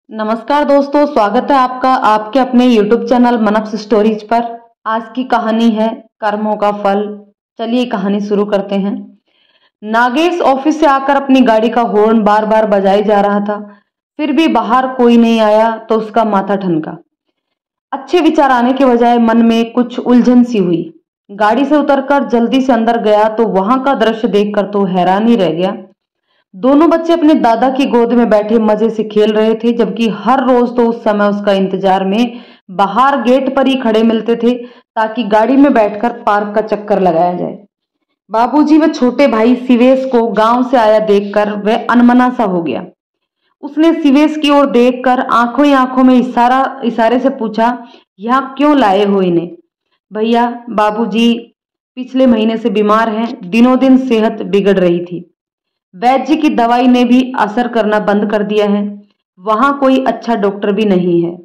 नमस्कार दोस्तों, स्वागत है आपका आपके अपने YouTube चैनल मनप्स स्टोरीज पर। आज की कहानी है कर्मों का फल। चलिए कहानी शुरू करते हैं। नागेश ऑफिस से आकर अपनी गाड़ी का हॉर्न बार बार बजाई जा रहा था, फिर भी बाहर कोई नहीं आया तो उसका माथा ठनका। अच्छे विचार आने के बजाय मन में कुछ उलझन सी हुई। गाड़ी से उतरकर जल्दी से अंदर गया तो वहां का दृश्य देखकर तो हैरान ही रह गया। दोनों बच्चे अपने दादा की गोद में बैठे मजे से खेल रहे थे, जबकि हर रोज तो उस समय उसका इंतजार में बाहर गेट पर ही खड़े मिलते थे ताकि गाड़ी में बैठकर पार्क का चक्कर लगाया जाए। बाबूजी व छोटे भाई सिवेश को गांव से आया देखकर वह अनमना सा हो गया। उसने सिवेश की ओर देखकर आंखों ही आंखों में इशारे से पूछा, यहाँ क्यों लाए हो इन्हें? भैया, बाबूजी पिछले महीने से बीमार हैं, दिनों दिन सेहत बिगड़ रही थी। वैद्य की दवाई ने भी असर करना बंद कर दिया है। वहां कोई अच्छा डॉक्टर भी नहीं है।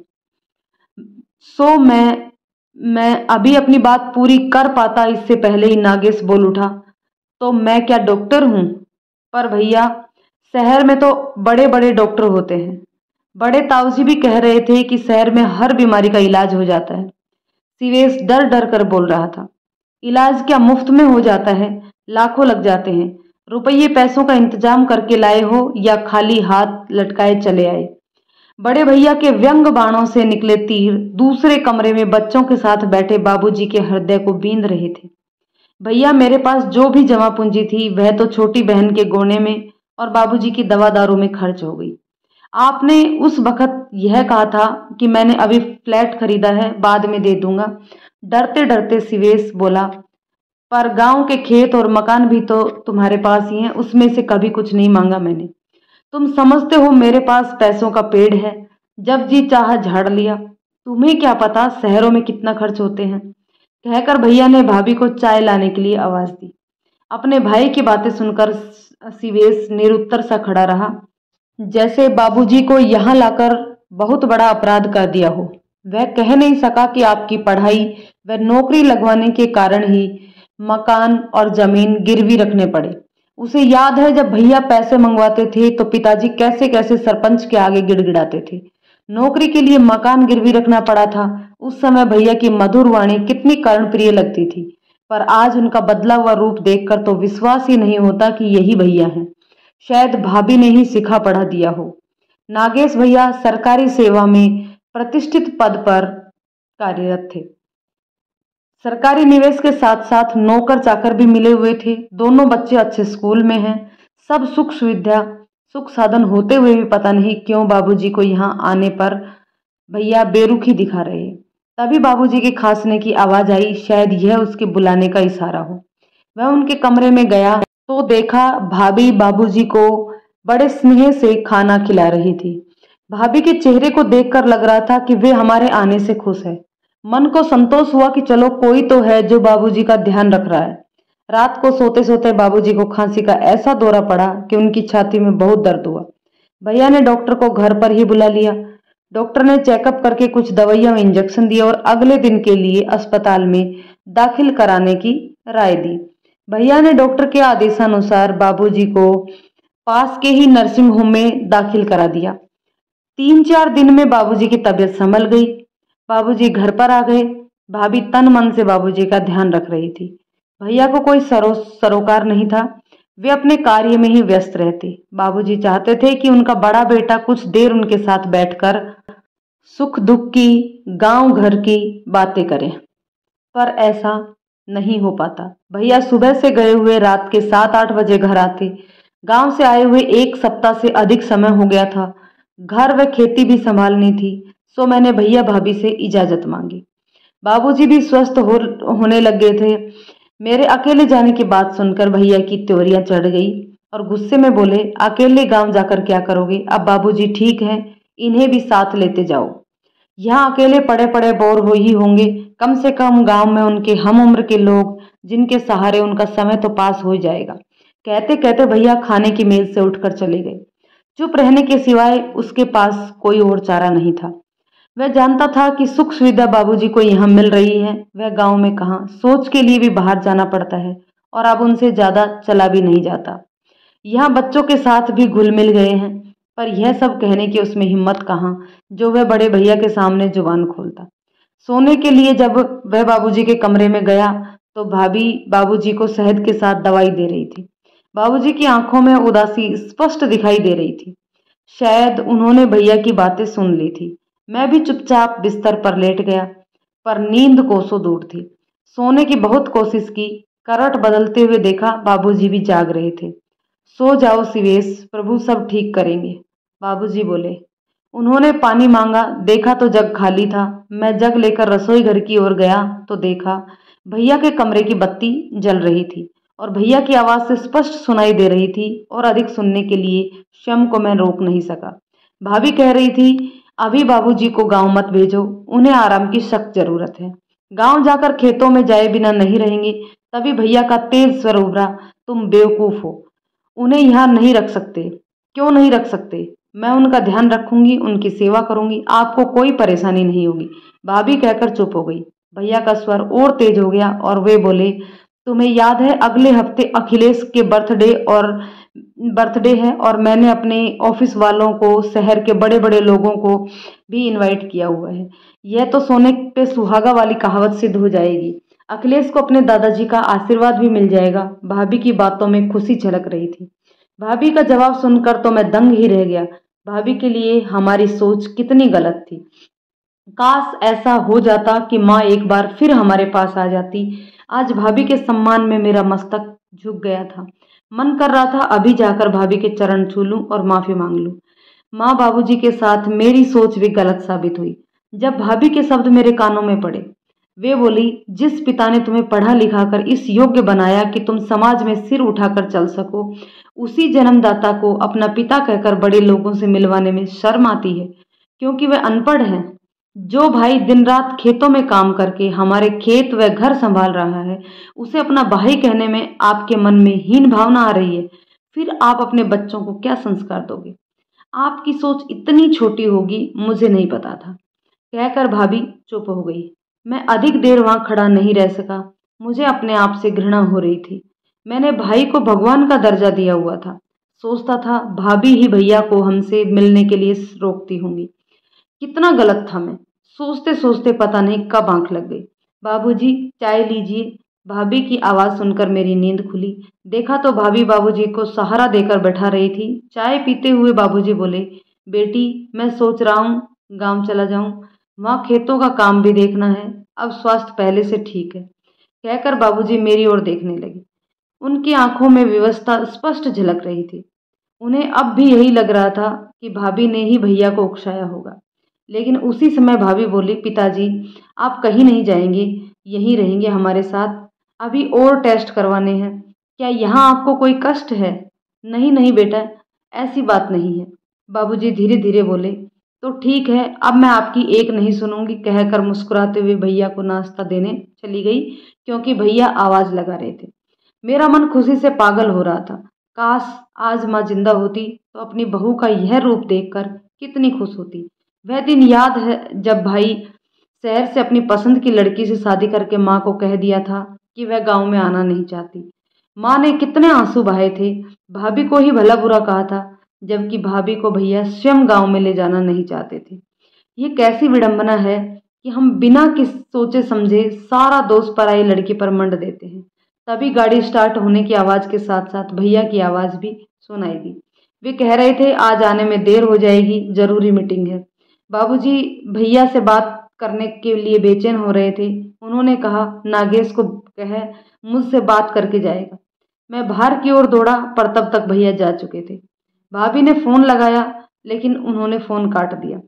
सो मैं अभी अपनी बात पूरी कर पाता इससे पहले ही नागेश बोल उठा, तो मैं क्या डॉक्टर हूं? पर भैया, शहर में तो बड़े बड़े डॉक्टर होते हैं। बड़े ताऊजी भी कह रहे थे कि शहर में हर बीमारी का इलाज हो जाता है। सिवेश डर डर कर बोल रहा था। इलाज क्या मुफ्त में हो जाता है? लाखों लग जाते हैं। रुपये पैसों का इंतजाम करके लाए हो या खाली हाथ लटकाए चले आए? बड़े भैया के व्यंग बाणों से निकले तीर दूसरे कमरे में बच्चों के साथ बैठे बाबूजी के हृदय को बींध रहे थे। भैया, मेरे पास जो भी जमा पूंजी थी वह तो छोटी बहन के गोने में और बाबूजी की दवा दारू में खर्च हो गई। आपने उस वक्त यह कहा था कि मैंने अभी फ्लैट खरीदा है, बाद में दे दूंगा। डरते डरते सिवेश बोला, पर गांव के खेत और मकान भी तो तुम्हारे पास ही हैं, उसमें से कभी कुछ नहीं मांगा मैंने। तुम समझते हो मेरे पास पैसों का पेड़ है, जब जी चाहा झाड़ लिया। तुम्हें क्या पता शहरों में कितना खर्च होते हैं। कहकर भैया ने भाभी को चाय लाने के लिए आवाज दी। अपने भाई की बातें सुनकर सिवेश निरुत्तर सा खड़ा रहा, जैसे बाबूजी को यहाँ लाकर बहुत बड़ा अपराध कर दिया हो। वह कह नहीं सका कि आपकी पढ़ाई व नौकरी लगवाने के कारण ही मकान और जमीन गिरवी रखने पड़े। उसे याद है जब भैया पैसे मंगवाते थे तो पिताजी कैसे कैसे सरपंच के आगे गिड़गिड़ाते थे। नौकरी के लिए मकान गिरवी रखना पड़ा था। उस समय भैया की मधुर वाणी कितनी कर्णप्रिय लगती थी, पर आज उनका बदला हुआ रूप देखकर तो विश्वास ही नहीं होता कि यही भैया हैं। शायद भाभी ने ही सिखा पढ़ा दिया हो। नागेश भैया सरकारी सेवा में प्रतिष्ठित पद पर कार्यरत थे। सरकारी निवेश के साथ साथ नौकर चाकर भी मिले हुए थे। दोनों बच्चे अच्छे स्कूल में हैं। सब सुख साधन होते हुए भी पता नहीं क्यों बाबूजी को यहाँ आने पर भैया बेरुखी दिखा रहे हैं। तभी बाबूजी के खांसने की आवाज आई। शायद यह उसके बुलाने का इशारा हो। वह उनके कमरे में गया तो देखा भाभी बाबूजी को बड़े स्नेह से खाना खिला रही थी। भाभी के चेहरे को देखकर लग रहा था कि वे हमारे आने से खुश है। मन को संतोष हुआ कि चलो कोई तो है जो बाबूजी का ध्यान रख रहा है। रात को सोते सोते बाबूजी को खांसी का ऐसा दौरा पड़ा कि उनकी छाती में बहुत दर्द हुआ। भैया ने डॉक्टर को घर पर ही बुला लिया। डॉक्टर ने चेकअप करके कुछ दवाइयां इंजेक्शन दिए और अगले दिन के लिए अस्पताल में दाखिल कराने की राय दी। भैया ने डॉक्टर के आदेशानुसार बाबूजी को पास के ही नर्सिंग होम में दाखिल करा दिया। 3-4 दिन में बाबूजी की तबीयत संभल गई। बाबूजी घर पर आ गए। भाभी तन मन से बाबूजी का ध्यान रख रही थी। भैया को कोई सरोकार नहीं था। वे अपने कार्य में ही व्यस्त रहते। बाबूजी चाहते थे कि उनका बड़ा बेटा कुछ देर उनके साथ बैठकर सुख दुख की, गांव घर की बातें करे, पर ऐसा नहीं हो पाता। भैया सुबह से गए हुए रात के 7-8 बजे घर आते। गांव से आए हुए 1 सप्ताह से अधिक समय हो गया था। घर व खेती भी संभालनी थी, सो मैंने भैया भाभी से इजाजत मांगी। बाबूजी भी स्वस्थ होने लग गए थे। मेरे अकेले जाने की बात सुनकर भैया की त्योरियां चढ़ गई और गुस्से में बोले, अकेले गांव जाकर क्या करोगे? अब बाबूजी ठीक हैं, इन्हें भी साथ लेते जाओ। यहाँ अकेले पड़े पड़े बोर हो ही होंगे। कम से कम गांव में उनके हम उम्र के लोग जिनके सहारे उनका समय तो पास हो जाएगा। कहते कहते भैया खाने की मेज से उठकर चले गए। चुप रहने के सिवाय उसके पास कोई और चारा नहीं था। वह जानता था कि सुख सुविधा बाबूजी को यहाँ मिल रही है, वह गांव में कहाँ। सोच के लिए भी बाहर जाना पड़ता है और अब उनसे ज्यादा चला भी नहीं जाता। यहाँ बच्चों के साथ भी घुल मिल गए हैं। पर यह सब कहने की उसमें हिम्मत कहाँ जो वह बड़े भैया के सामने जुबान खोलता। सोने के लिए जब वह बाबूजी के कमरे में गया तो भाभी बाबूजी को शहद के साथ दवाई दे रही थी। बाबूजी की आंखों में उदासी स्पष्ट दिखाई दे रही थी। शायद उन्होंने भैया की बातें सुन ली थी। मैं भी चुपचाप बिस्तर पर लेट गया, पर नींद कोसों दूर थी। सोने की बहुत कोशिश की, करवट बदलते हुए देखा बाबूजी भी जाग रहे थे। सो जाओ शिवेश, प्रभु सब ठीक करेंगे, बाबूजी बोले। उन्होंने पानी मांगा, देखा तो जग खाली था। मैं जग लेकर रसोई घर की ओर गया तो देखा भैया के कमरे की बत्ती जल रही थी और भैया की आवाज से स्पष्ट सुनाई दे रही थी, और अधिक सुनने के लिए स्वयं को मैं रोक नहीं सका। भाभी कह रही थी, अभी बाबूजी को गांव मत भेजो, उन्हें आराम की सख्त जरूरत है। गांव जाकर खेतों में जाए बिना नहीं रहेंगे। तभी भैया का तेज स्वर उभरा, तुम बेवकूफ हो, उन्हें यहाँ नहीं रख सकते। क्यों नहीं रख सकते? मैं उनका ध्यान रखूंगी, उनकी सेवा करूंगी, आपको कोई परेशानी नहीं होगी। भाभी कहकर चुप हो गई। भैया का स्वर और तेज हो गया और वे बोले, तुम्हें याद है अगले हफ्ते अखिलेश के बर्थडे है और मैंने अपने ऑफिस वालों को, शहर के बड़े बड़े लोगों को भी इनवाइट किया हुआ है। यह तो सोने पे सुहागा वाली कहावत सिद्ध हो जाएगी। अखिलेश को अपने दादाजी का आशीर्वाद भी मिल जाएगा। भाभी की बातों में खुशी झलक रही थी। भाभी का जवाब सुनकर तो मैं दंग ही रह गया। भाभी के लिए हमारी सोच कितनी गलत थी। काश ऐसा हो जाता कि माँ एक बार फिर हमारे पास आ जाती। आज भाभी के सम्मान में मेरा मस्तक झुक गया था। मन कर रहा था अभी जाकर भाभी के चरण छू लूं और माफी मांग लूं। माँ बाबूजी के साथ मेरी सोच भी गलत साबित हुई। जब भाभी के शब्द मेरे कानों में पड़े, वे बोली, जिस पिता ने तुम्हें पढ़ा लिखा कर इस योग्य बनाया कि तुम समाज में सिर उठाकर चल सको, उसी जन्मदाता को अपना पिता कहकर बड़े लोगों से मिलवाने में शर्म आती है, क्योंकि वे अनपढ़ हैं। जो भाई दिन रात खेतों में काम करके हमारे खेत व घर संभाल रहा है, उसे अपना भाई कहने में आपके मन में हीन भावना आ रही है, फिर आप अपने बच्चों को क्या संस्कार दोगे? आपकी सोच इतनी छोटी होगी, मुझे नहीं पता था। कहकर भाभी चुप हो गई। मैं अधिक देर वहां खड़ा नहीं रह सका। मुझे अपने आप से घृणा हो रही थी। मैंने भाई को भगवान का दर्जा दिया हुआ था। सोचता था भाभी ही भैया को हमसे मिलने के लिए रोकती होंगी। कितना गलत था मैं। सोचते सोचते पता नहीं कब आंख लग गई। बाबूजी, चाय लीजिए। भाभी की आवाज सुनकर मेरी नींद खुली। देखा तो भाभी बाबूजी को सहारा देकर बैठा रही थी। चाय पीते हुए बाबूजी बोले, बेटी, मैं सोच रहा हूँ गांव चला जाऊं, वहां खेतों का काम भी देखना है। अब स्वास्थ्य पहले से ठीक है। कहकर बाबूजी मेरी ओर देखने लगे। उनकी आंखों में विवशता स्पष्ट झलक रही थी। उन्हें अब भी यही लग रहा था कि भाभी ने ही भैया को उकसाया होगा। लेकिन उसी समय भाभी बोली, पिताजी, आप कहीं नहीं जाएंगे, यहीं रहेंगे हमारे साथ। अभी और टेस्ट करवाने हैं। क्या यहाँ आपको कोई कष्ट है? नहीं नहीं बेटा, ऐसी बात नहीं है। बाबूजी धीरे धीरे बोले, तो ठीक है, अब मैं आपकी एक नहीं सुनूंगी। कहकर मुस्कुराते हुए भैया को नाश्ता देने चली गई, क्योंकि भैया आवाज लगा रहे थे। मेरा मन खुशी से पागल हो रहा था। काश आज माँ जिंदा होती तो अपनी बहू का यह रूप देखकर कितनी खुश होती। वह दिन याद है जब भाई शहर से अपनी पसंद की लड़की से शादी करके माँ को कह दिया था कि वह गांव में आना नहीं चाहती। माँ ने कितने आंसू बहाए थे। भाभी को ही भला बुरा कहा था, जबकि भाभी को भैया स्वयं गांव में ले जाना नहीं चाहते थे। ये कैसी विडंबना है कि हम बिना किस सोचे समझे सारा दोष पराई लड़की पर मंड देते हैं। तभी गाड़ी स्टार्ट होने की आवाज के साथ साथ भैया की आवाज भी सुनाई दी। वे कह रहे थे, आज आने में देर हो जाएगी, जरूरी मीटिंग है। बाबूजी भैया से बात करने के लिए बेचैन हो रहे थे। उन्होंने कहा, नागेश को कह मुझसे बात करके जाएगा। मैं बाहर की ओर दौड़ा, पर तब तक भैया जा चुके थे। भाभी ने फोन लगाया, लेकिन उन्होंने फोन काट दिया।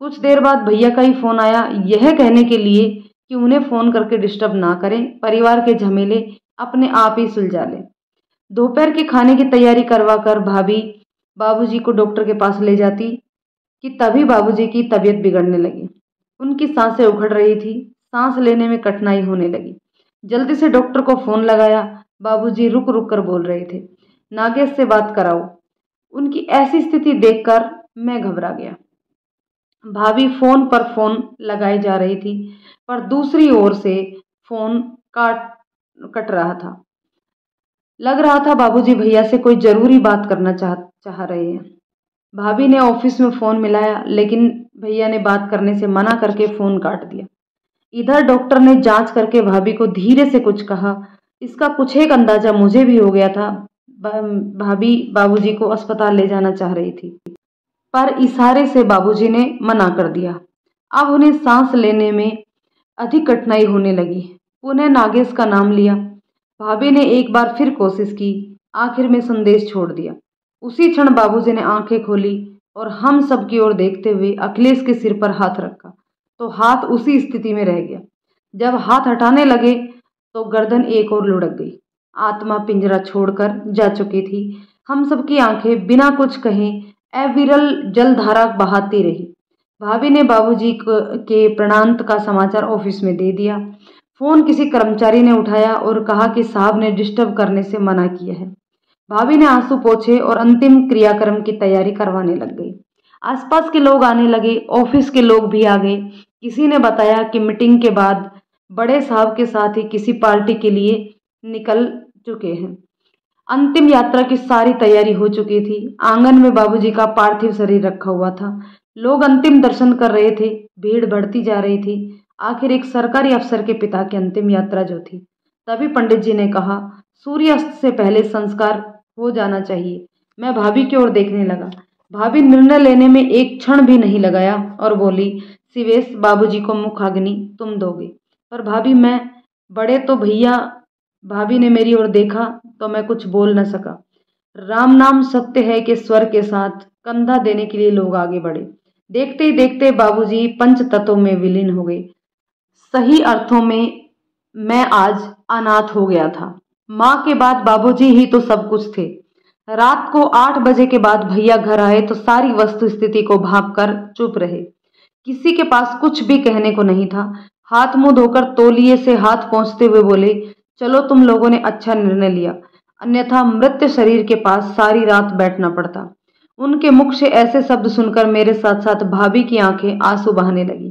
कुछ देर बाद भैया का ही फोन आया, यह कहने के लिए कि उन्हें फोन करके डिस्टर्ब ना करें, परिवार के झमेले अपने आप ही सुलझा लें। दोपहर के खाने की तैयारी करवा कर भाभी बाबूजी को डॉक्टर के पास ले जाती कि तभी बाबूजी की तबीयत बिगड़ने लगी। उनकी सांसें उखड़ रही थी, सांस लेने में कठिनाई होने लगी। जल्दी से डॉक्टर को फोन लगाया। बाबूजी रुक रुक कर बोल रहे थे, नागेश से बात कराओ। उनकी ऐसी स्थिति देखकर मैं घबरा गया। भाभी फोन पर फोन लगाई जा रही थी, पर दूसरी ओर से फोन कट रहा था। लग रहा था बाबूजी भैया से कोई जरूरी बात करना चाह रहे हैं। भाभी ने ऑफिस में फ़ोन मिलाया, लेकिन भैया ने बात करने से मना करके फ़ोन काट दिया। इधर डॉक्टर ने जांच करके भाभी को धीरे से कुछ कहा। इसका कुछ एक अंदाजा मुझे भी हो गया था। भाभी बाबूजी को अस्पताल ले जाना चाह रही थी, पर इशारे से बाबूजी ने मना कर दिया। अब उन्हें सांस लेने में अधिक कठिनाई होने लगी। पुनः नागेश का नाम लिया। भाभी ने एक बार फिर कोशिश की, आखिर में संदेश छोड़ दिया। उसी क्षण बाबूजी ने आंखें खोली और हम सब की ओर देखते हुए अखिलेश के सिर पर हाथ रखा, तो हाथ उसी स्थिति में रह गया। जब हाथ हटाने लगे तो गर्दन एक और लुढ़क गई। आत्मा पिंजरा छोड़कर जा चुकी थी। हम सबकी आंखें बिना कुछ कहे अविरल जलधारा बहाती रही। भाभी ने बाबूजी के प्राणांत का समाचार ऑफिस में दे दिया। फोन किसी कर्मचारी ने उठाया और कहा कि साहब ने डिस्टर्ब करने से मना किया है। भाभी ने आंसू पोंछे और अंतिम क्रियाक्रम की तैयारी करवाने लग गई। आसपास के लोग आने लगे, ऑफिस के लोग भी आ गए। किसी ने बताया कि मीटिंग के बाद बड़े साहब के साथ ही किसी पार्टी के लिए निकल चुके हैं। अंतिम यात्रा की सारी तैयारी हो चुकी थी। आंगन में बाबूजी का पार्थिव शरीर रखा हुआ था। लोग अंतिम दर्शन कर रहे थे। भीड़ बढ़ती जा रही थी। आखिर एक सरकारी अफसर के पिता की अंतिम यात्रा जो थी। तभी पंडित जी ने कहा, सूर्यास्त से पहले संस्कार हो जाना चाहिए। मैं भाभी की ओर देखने लगा। भाभी निर्णय लेने में एक क्षण भी नहीं लगाया और बोली, शिवेश, बाबूजी को मुखाग्नि तुम दोगे। पर भाभी, मैं बड़े तो भैया। भाभी ने मेरी ओर देखा तो मैं कुछ बोल न सका। राम नाम सत्य है कि स्वर के साथ कंधा देने के लिए लोग आगे बढ़े। देखते ही देखते बाबूजी पंच तत्वों में विलीन हो गए। सही अर्थों में मैं आज अनाथ हो गया था। माँ के बाद बाबूजी ही तो सब कुछ थे। रात को 8 बजे के बाद भैया घर आए तो सारी वस्तु स्थिति को भांपकर चुप रहे। किसी के पास कुछ भी कहने को नहीं था। हाथ मुंह धोकर तौलिए से हाथ पोंछते हुए बोले, चलो तुम लोगों ने अच्छा निर्णय लिया, अन्यथा मृत शरीर के पास सारी रात बैठना पड़ता। उनके मुख से ऐसे शब्द सुनकर मेरे साथ साथ भाभी की आंखें आंसू बहाने लगी,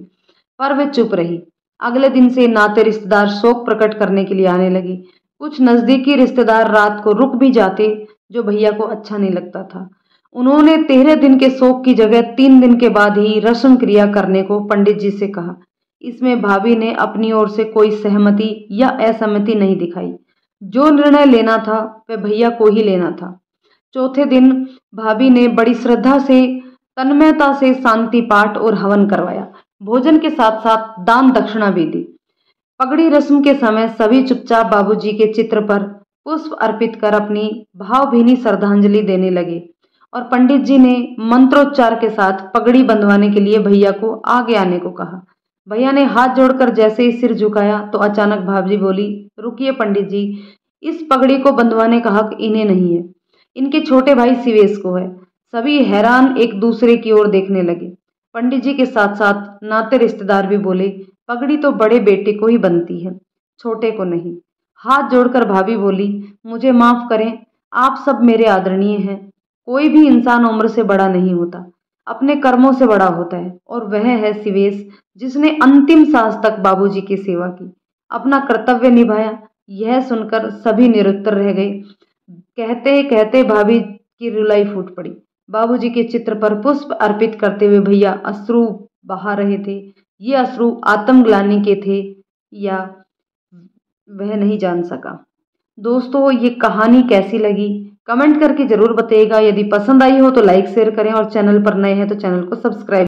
पर वे चुप रही। अगले दिन से नाते रिश्तेदार शोक प्रकट करने के लिए आने लगे। कुछ नजदीकी रिश्तेदार रात को रुक भी जाते, जो भैया को अच्छा नहीं लगता था। उन्होंने 13 दिन के शोक की जगह 3 दिन के बाद ही रस्म क्रिया करने को पंडित जी से कहा। इसमें भाभी ने अपनी ओर से कोई सहमति या असहमति नहीं दिखाई। जो निर्णय लेना था वह भैया को ही लेना था। चौथे दिन भाभी ने बड़ी श्रद्धा से, तन्मयता से शांति पाठ और हवन करवाया। भोजन के साथ साथ दान दक्षिणा भी दी। पगड़ी रस्म के समय सभी चुपचाप बाबूजी के चित्र पर पुष्प अर्पित कर अपनी भावभीनी श्रद्धांजलि देने लगे और पंडित जी ने मंत्रोच्चार के साथ पगड़ी बंधवाने के लिए भैया को आगे आने को कहा। भैया ने हाथ जोड़कर जैसे ही सिर झुकाया तो अचानक भाभी बोली, रुकिए पंडित जी, इस पगड़ी को बंधवाने का हक इन्हें नहीं है, इनके छोटे भाई शिवेश को है। सभी हैरान एक दूसरे की ओर देखने लगे। पंडित जी के साथ साथ नाते रिश्तेदार भी बोले, पगड़ी तो बड़े बेटे को ही बनती है, छोटे को नहीं। हाथ जोड़कर भाभी बोली, मुझे माफ करें, आप सब मेरे आदरणीय हैं। कोई भी इंसान उम्र से बड़ा नहीं होता, अपने कर्मों से बड़ा होता है, और वह है शिवेश, जिसने अंतिम सांस तक बाबूजी की सेवा की, अपना कर्तव्य निभाया। यह सुनकर सभी निरुत्तर रह गए। कहते कहते भाभी की रुलाई फूट पड़ी। बाबूजी के चित्र पर पुष्प अर्पित करते हुए भैया अश्रु बहा रहे थे। ये अश्रु आत्मग्लानि के थे या वह नहीं जान सका। दोस्तों, ये कहानी कैसी लगी कमेंट करके जरूर बताइएगा। यदि पसंद आई हो तो लाइक शेयर करें और चैनल पर नए हैं तो चैनल को सब्सक्राइब